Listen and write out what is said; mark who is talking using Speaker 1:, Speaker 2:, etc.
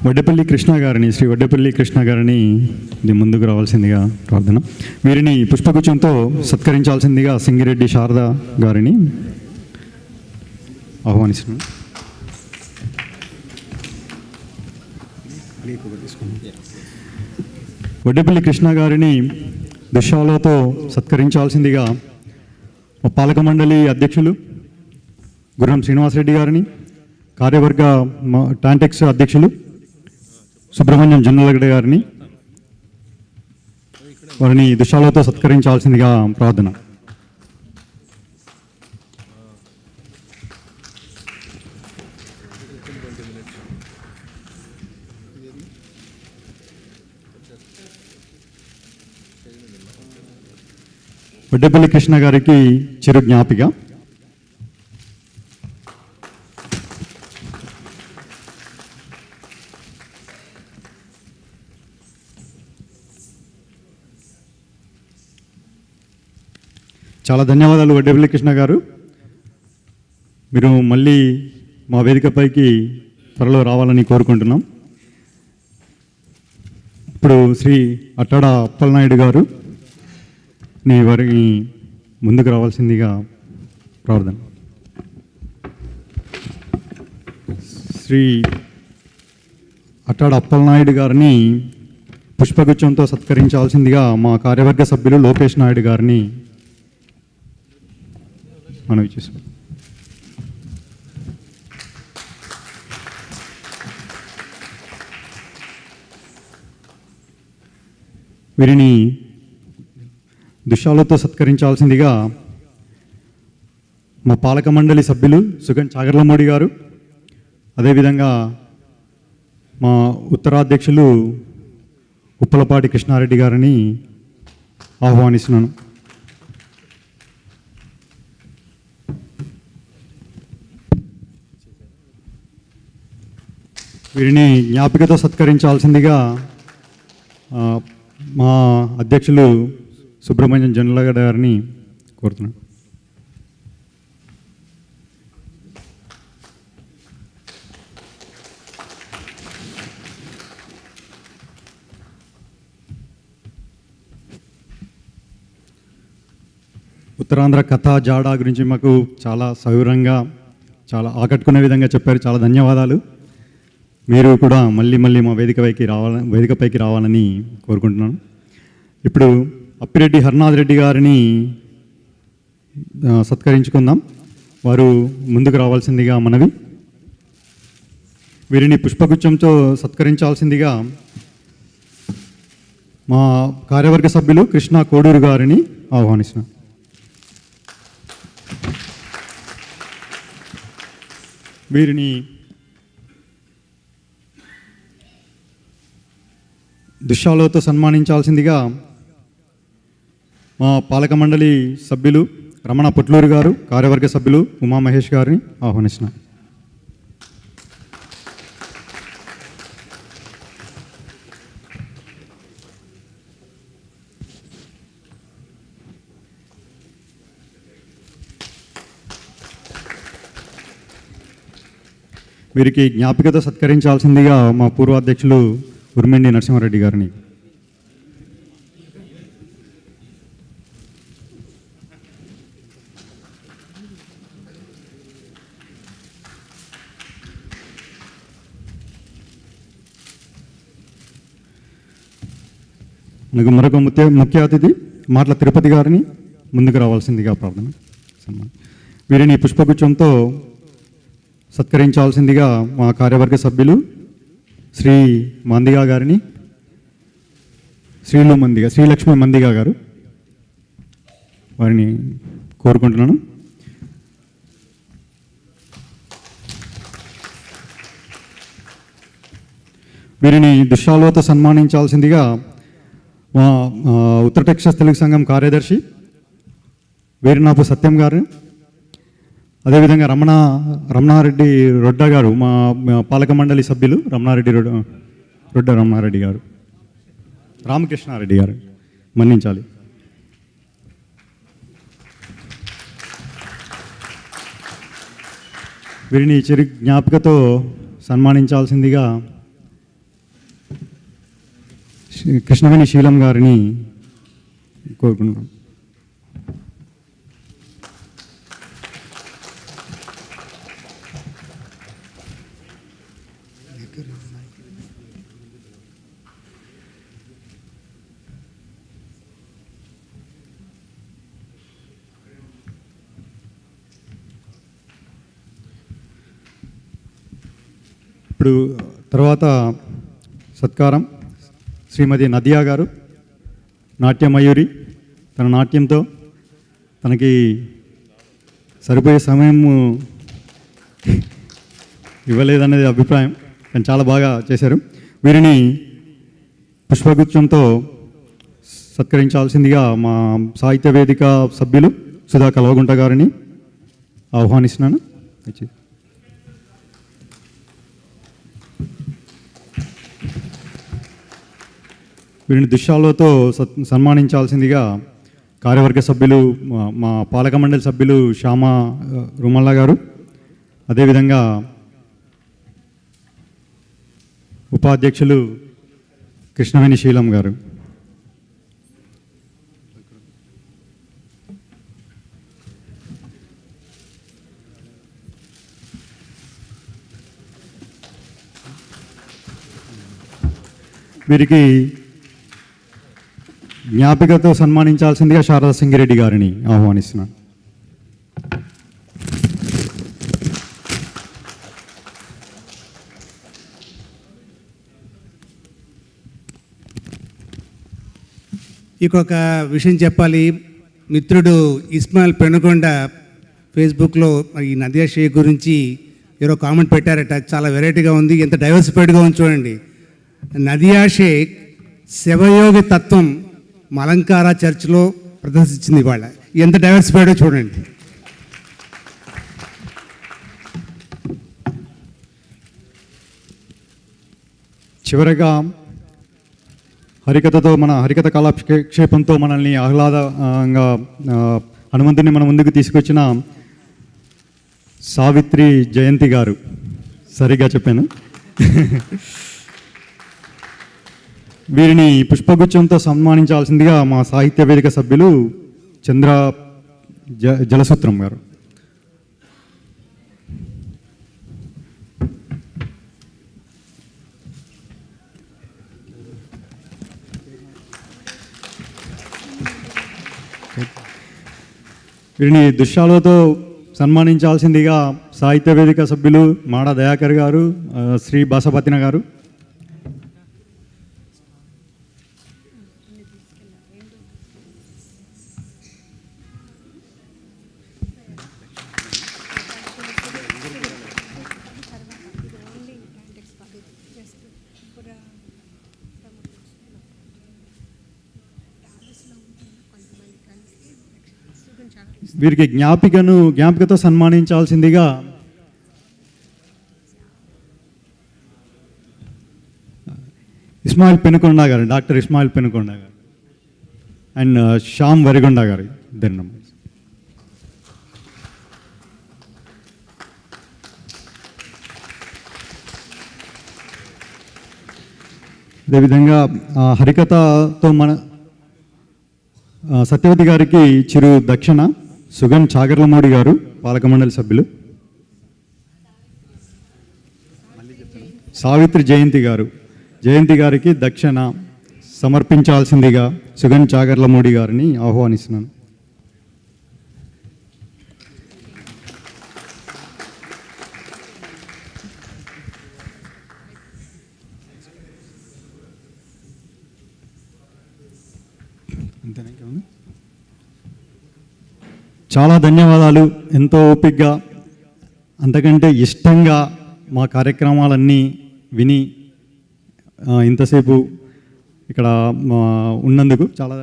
Speaker 1: వడ్డేపల్లి కృష్ణ గారిని, శ్రీ వడ్డేపల్లి కృష్ణ గారిని ముందుకు రావాల్సిందిగా ప్రార్థన. వీరిని పుష్పగుచ్చంతో సత్కరించాల్సిందిగా సింగిరెడ్డి శారద గారిని ఆహ్వానిస్తున్నాను. వడ్డేపల్లి కృష్ణ గారిని దుశ్శాలతో సత్కరించాల్సిందిగా పాలక మండలి అధ్యక్షులు గుర్రం శ్రీనివాసరెడ్డి గారిని, కార్యవర్గ టాంటెక్స్ అధ్యక్షులు సుబ్రహ్మణ్యం జొన్నలగడ్డ గారిని వారిని దుశ్శాలతో సత్కరించాల్సిందిగా ప్రార్థన. వడ్డేపల్లి కృష్ణ గారికి చిరు జ్ఞాపిక. చాలా ధన్యవాదాలు వడ్డేపల్లి కృష్ణ గారు. మీరు మళ్ళీ మా వేదికపైకి త్వరలో రావాలని కోరుకుంటున్నాం. ఇప్పుడు శ్రీ అట్టాడ అప్పలనాయుడు గారు వారికి ముందుకు రావాల్సిందిగా ప్రార్థన. శ్రీ అట్టాడ అప్పలనాయుడు గారిని పుష్పగుచ్చంతో సత్కరించాల్సిందిగా మా కార్యవర్గ సభ్యులు లోకేష్ నాయుడు గారిని మనవి చేస్తున్నాం. వీరిని దుశ్శాలతో సత్కరించాల్సిందిగా మా పాలక మండలి సభ్యులు సుగన్ చాగర్లమూడి గారు, అదేవిధంగా మా ఉత్తరాధ్యక్షులు ఉప్పలపాటి కృష్ణారెడ్డి గారిని ఆహ్వానిస్తున్నాను. వీరిని జ్ఞాపికతో సత్కరించాల్సిందిగా మా అధ్యక్షులు సుబ్రహ్మణ్యం జొన్నలగడ్డ గారిని కోరుతున్నాను. ఉత్తరాంధ్ర కథ జాడా గురించి మాకు చాలా సవివరంగా, చాలా ఆకట్టుకునే విధంగా చెప్పారు. చాలా ధన్యవాదాలు. మీరు కూడా మళ్ళీ మా వేదికపైకి రావాలని కోరుకుంటున్నాను. ఇప్పుడు అప్పిరెడ్డి హర్నాథ్ రెడ్డి గారిని సత్కరించుకుందాం. వారు ముందుకు రావాల్సిందిగా మనవి. వీరిని పుష్పగుచ్చంతో సత్కరించాల్సిందిగా మా కార్యవర్గ సభ్యులు కృష్ణ కోడూరు గారిని ఆహ్వానిస్తున్నాం. వీరిని దుశ్శాలతో సన్మానించాల్సిందిగా మా పాలక మండలి సభ్యులు రమణ పొట్లూరు గారు, కార్యవర్గ సభ్యులు ఉమామహేష్ గారిని ఆహ్వానిస్తున్నాం. వీరికి జ్ఞాపికతో సత్కరించాల్సిందిగా మా పూర్వాధ్యక్షులు ఉర్మిండి నరసింహారెడ్డి గారిని. మనకు మరొక ముఖ్య అతిథి మాటల తిరుపతి గారిని ముందుకు రావాల్సిందిగా ప్రార్థన. వీరిని పుష్పగుచ్చంతో సత్కరించాల్సిందిగా మా కార్యవర్గ సభ్యులు శ్రీ మందిగా గారిని, శ్రీలక్ష్మి మందిగా గారు వారిని కోరుకుంటున్నాను. వీరిని దుశ్శాలతో సన్మానించాల్సిందిగా మా ఉత్తర టెక్సాస్ తెలుగు సంఘం కార్యదర్శి వీరినాపు సత్యం గారు, అదేవిధంగా రమణారెడ్డి రొడ్డ గారు, మా పాలక మండలి సభ్యులు రమణారెడ్డి గారు, రామకృష్ణారెడ్డి గారు మన్నించాలి. వీరిని చిరు జ్ఞాపికతో సన్మానించాల్సిందిగా కృష్ణవేణి శీలం గారిని కోరుకుంటున్నాం. ఇప్పుడు తర్వాత సత్కారం శ్రీమతి నదియా గారు, నాట్యమయూరి. తన నాట్యంతో తనకి సరిపోయే సమయం ఇవ్వలేదనేది అభిప్రాయం, కానీ చాలా బాగా చేశారు. వీరిని పుష్పగుచ్చంతో సత్కరించాల్సిందిగా మా సాహిత్య వేదిక సభ్యులు సుధా కల్వగుంట గారిని ఆహ్వానిస్తున్నాను. వీరిని దుశ్శాలతో సన్మానించాల్సిందిగా కార్యవర్గ సభ్యులు, మా పాలక మండలి సభ్యులు శ్యామ రుమల్లా గారు, అదేవిధంగా ఉపాధ్యక్షులు కృష్ణవేణి శీలం గారు. వీరికి జ్ఞాపికతో సన్మానించాల్సిందిగా శారదా సింగిరెడ్డి గారిని ఆహ్వానిస్తున్నాను.
Speaker 2: ఇంకొక విషయం చెప్పాలి. మిత్రుడు ఇస్మాయిల్ పెనుకొండ ఫేస్బుక్లో ఈ నదియా షేక్ గురించి ఏదో కామెంట్ పెట్టారట, చాలా వెరైటీగా ఉంది, ఎంత డైవర్సిఫైడ్గా ఉంది చూడండి. నదియా షేక్ శివయోగి తత్వం మలంకార చర్చ్లో ప్రదర్శించింది. ఇవాళ ఎంత డైవర్సిఫైడో చూడండి.
Speaker 1: చివరగా హరికథతో, మన హరికథ కాలక్షేపంతో మనల్ని ఆహ్లాదంగా హనుమంతుని మన ముందుకు తీసుకొచ్చిన సావిత్రి జయంతి గారు, సరిగా చెప్పాను, వీరిని పుష్పగుచ్చంతో సన్మానించాల్సిందిగా మా సాహిత్య వేదిక సభ్యులు చంద్ర జలసూత్రం గారు. వీరిని దుశ్శాలతో సన్మానించాల్సిందిగా సాహిత్య వేదిక సభ్యులు మాడ దయాకర్ గారు, శ్రీ బాసపతిన గారు. వీరికి జ్ఞాపికతో సన్మానించాల్సిందిగా ఇస్మాయిల్ పెనుకొండ గారు, డాక్టర్ ఇస్మాయిల్ పెనుకొండ గారు అండ్ శ్యామ్ వరిగొండ గారు ఇద్దరు. అదేవిధంగా హరికథతో మన సత్యవతి గారికి చిరు దక్షిణ సుగన్ చాగర్లమూడి గారు, పాలక మండలి సభ్యులు. సావిత్రి జయంతి గారికి దక్షిణ సమర్పించాల్సిందిగా సుగన్ చాగర్లమూడి గారిని ఆహ్వానిస్తున్నాను. చాలా ధన్యవాదాలు. ఎంతో ఓపికగా, అంతకంటే ఇష్టంగా మా కార్యక్రమాలన్నీ విని ఇంతసేపు ఇక్కడ ఉన్నందుకు చాలా